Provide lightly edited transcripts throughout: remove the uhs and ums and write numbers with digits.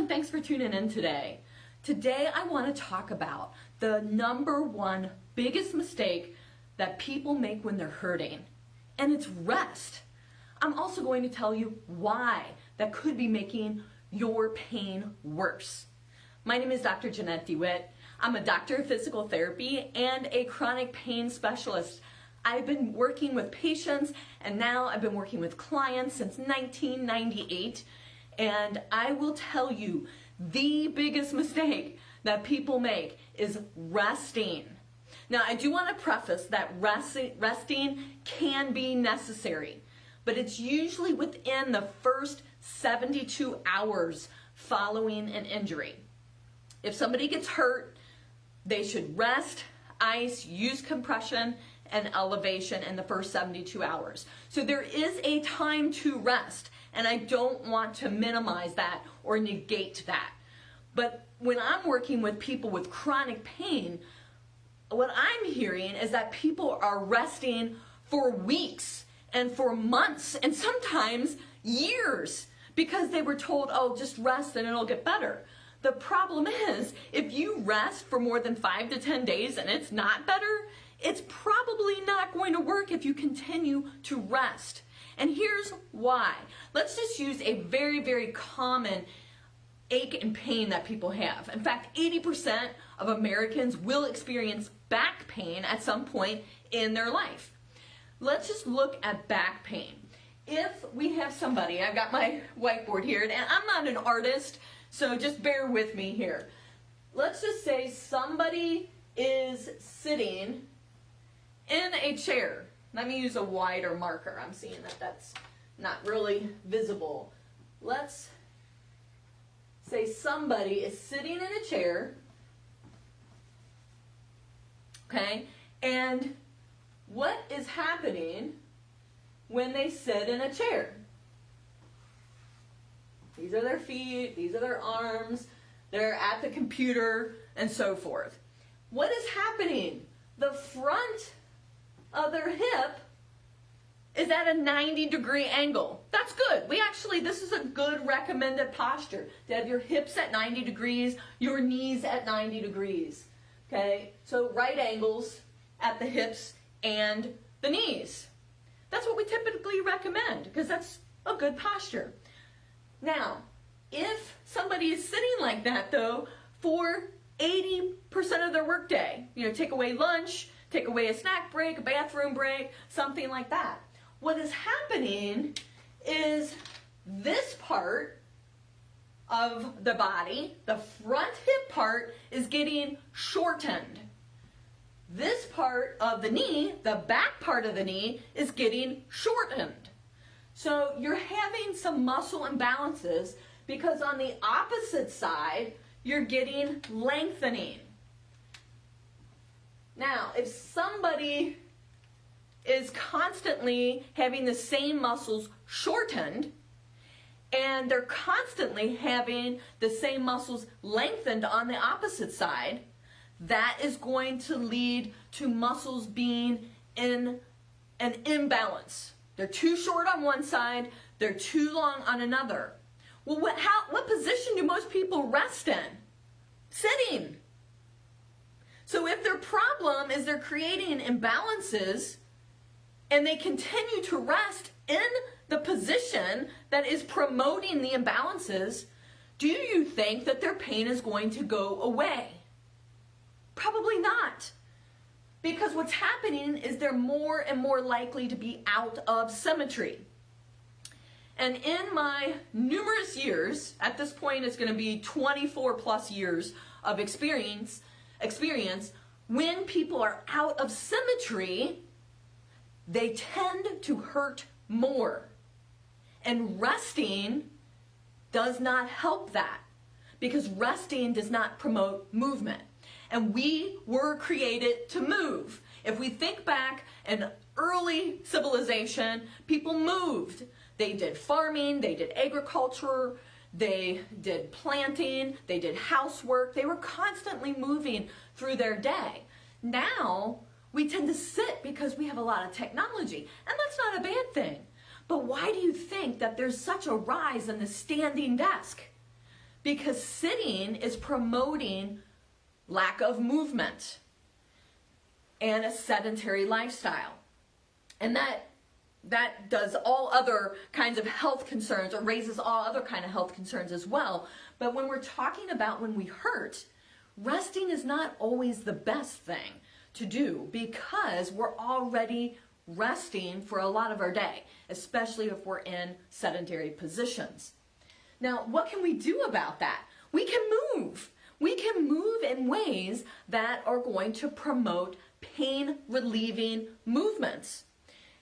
everyone, thanks for tuning in today. Today I want to talk about the number one biggest mistake that people make when they're hurting, and it's rest. I'm also going to tell you why that could be making your pain worse. My name is Dr. Jeanette DeWitt. I'm a doctor of physical therapy and a chronic pain specialist. I've been working with patients and now I've been working with clients since 1998. And I will tell you, the biggest mistake that people make is resting. Now, I do want to preface that resting can be necessary, but it's usually within the first 72 hours following an injury. If somebody gets hurt, they should rest, ice, use compression, and elevation in the first 72 hours. So there is a time to rest, and I don't want to minimize that or negate that. But when I'm working with people with chronic pain, what I'm hearing is that people are resting for weeks and for months and sometimes years because they were told, oh, just rest and it'll get better. The problem is, if you rest for more than 5 to 10 days and it's not better, it's probably not going to work if you continue to rest. And here's why. Let's just use a very, very common ache and pain that people have. In fact, 80% of Americans will experience back pain at some point in their life. Let's just look at back pain. If we have somebody, I've got my whiteboard here, and I'm not an artist, so just bear with me here. Let's just say somebody is sitting in a chair. Let me use a wider marker. I'm seeing that that's not really visible. Let's say somebody is sitting in a chair, okay? And what is happening when they sit in a chair? These are their feet, these are their arms, they're at the computer, and so forth. What is happening? The front of their hip is at a 90-degree angle. That's good. This is a good recommended posture to have your hips at 90 degrees, your knees at 90 degrees. Okay? So right angles at the hips and the knees. That's what we typically recommend because that's a good posture. Now, if somebody is sitting like that though for 80% of their workday, take away lunch, take away a snack break, a bathroom break, something like that. What is happening is this part of the body, the front hip part, is getting shortened. This part of the knee, the back part of the knee, is getting shortened. So you're having some muscle imbalances because on the opposite side, you're getting lengthening. Now, if somebody is constantly having the same muscles shortened and they're constantly having the same muscles lengthened on the opposite side, that is going to lead to muscles being in an imbalance. They're too short on one side, they're too long on another. Well, what position do most people rest in? Sitting. So if their problem is they're creating imbalances and they continue to rest in the position that is promoting the imbalances, do you think that their pain is going to go away? Probably not. Because what's happening is they're more and more likely to be out of symmetry. And in my numerous years, at this point it's going to be 24 plus years of experience, when people are out of symmetry, they tend to hurt more. And resting does not help that because resting does not promote movement. And we were created to move. If we think back in early civilization, people moved. They did farming, they did agriculture, they did planting, they did housework. They were constantly moving through their day. Now, we tend to sit because we have a lot of technology, and that's not a bad thing. But why do you think that there's such a rise in the standing desk? because sitting is promoting lack of movement and a sedentary lifestyle. And that does all other kinds of health concerns, or raises all other kind of health concerns as well. But when we're talking about when we hurt, resting is not always the best thing to do, because we're already resting for a lot of our day, especially if we're in sedentary positions. Now, what can we do about that? We can move. We can move in ways that are going to promote pain-relieving movements.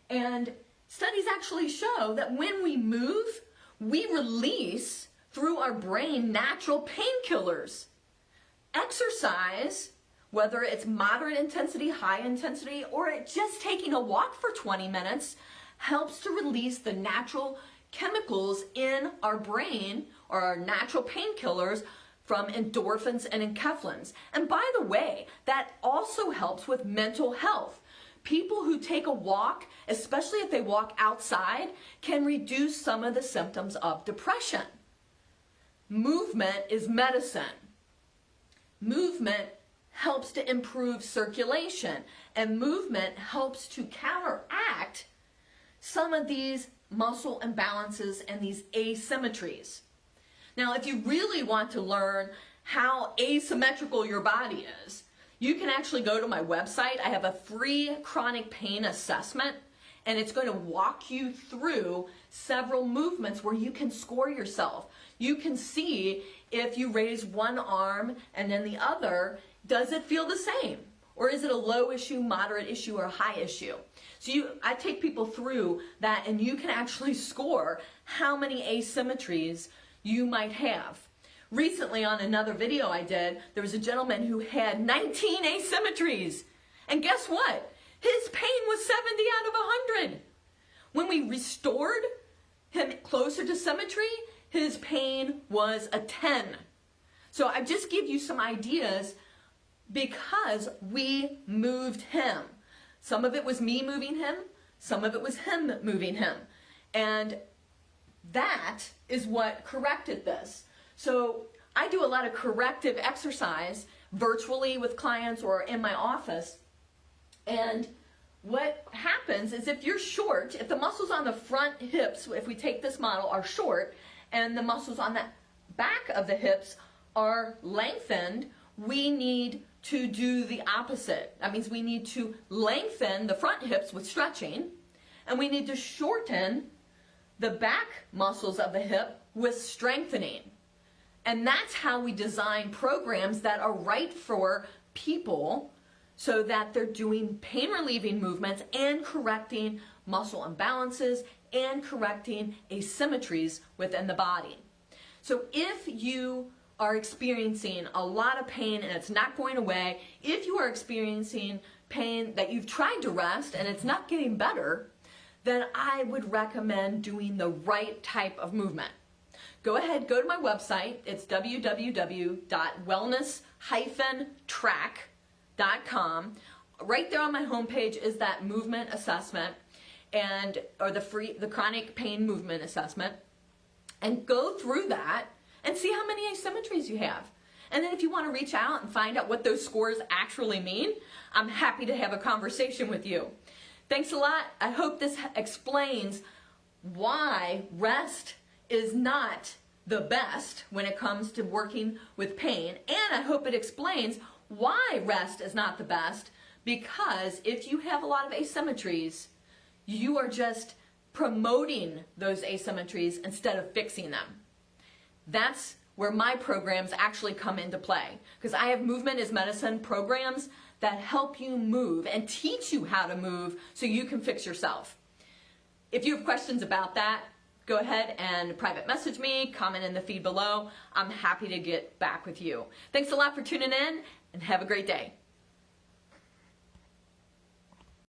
And studies actually show that when we move, we release through our brain natural painkillers. Exercise, whether it's moderate intensity, high intensity, or just taking a walk for 20 minutes, helps to release the natural chemicals in our brain, or our natural painkillers, from endorphins and enkephalins. And by the way, that also helps with mental health. People who take a walk, especially if they walk outside, can reduce some of the symptoms of depression. Movement is medicine. Movement helps to improve circulation, and movement helps to counteract some of these muscle imbalances and these asymmetries. Now, if you really want to learn how asymmetrical your body is, you can actually go to my website. I have a free chronic pain assessment, and it's going to walk you through several movements where you can score yourself. You can see if you raise one arm and then the other, does it feel the same? Or is it a low issue, moderate issue, or high issue? So I take people through that, and you can actually score how many asymmetries you might have. Recently, on another video I did, there was a gentleman who had 19 asymmetries. And guess what? His pain was 70 out of 100. When we restored him closer to symmetry, his pain was a 10. So I just give you some ideas because we moved him. Some of it was me moving him, some of it was him moving him. And that is what corrected this. So I do a lot of corrective exercise virtually with clients or in my office. And what happens is, if you're short, if the muscles on the front hips, if we take this model, are short, and the muscles on the back of the hips are lengthened, we need to do the opposite. That means we need to lengthen the front hips with stretching, and we need to shorten the back muscles of the hip with strengthening. And that's how we design programs that are right for people, so that they're doing pain relieving movements and correcting muscle imbalances and correcting asymmetries within the body. So if you are experiencing a lot of pain and it's not going away, if you are experiencing pain that you've tried to rest and it's not getting better, then I would recommend doing the right type of movement. Go ahead, go to my website. It's www.wellness-track.com. Right there on my homepage is that movement assessment, or the chronic pain movement assessment. And go through that and see how many asymmetries you have. And then if you want to reach out and find out what those scores actually mean, I'm happy to have a conversation with you. Thanks a lot. I hope this explains why rest is not the best when it comes to working with pain. And I hope it explains why rest is not the best, because if you have a lot of asymmetries, you are just promoting those asymmetries instead of fixing them. That's where my programs actually come into play, because I have movement is medicine programs that help you move and teach you how to move so you can fix yourself. If you have questions about that, go ahead and private message me, comment in the feed below. I'm happy to get back with you. Thanks a lot for tuning in, and have a great day.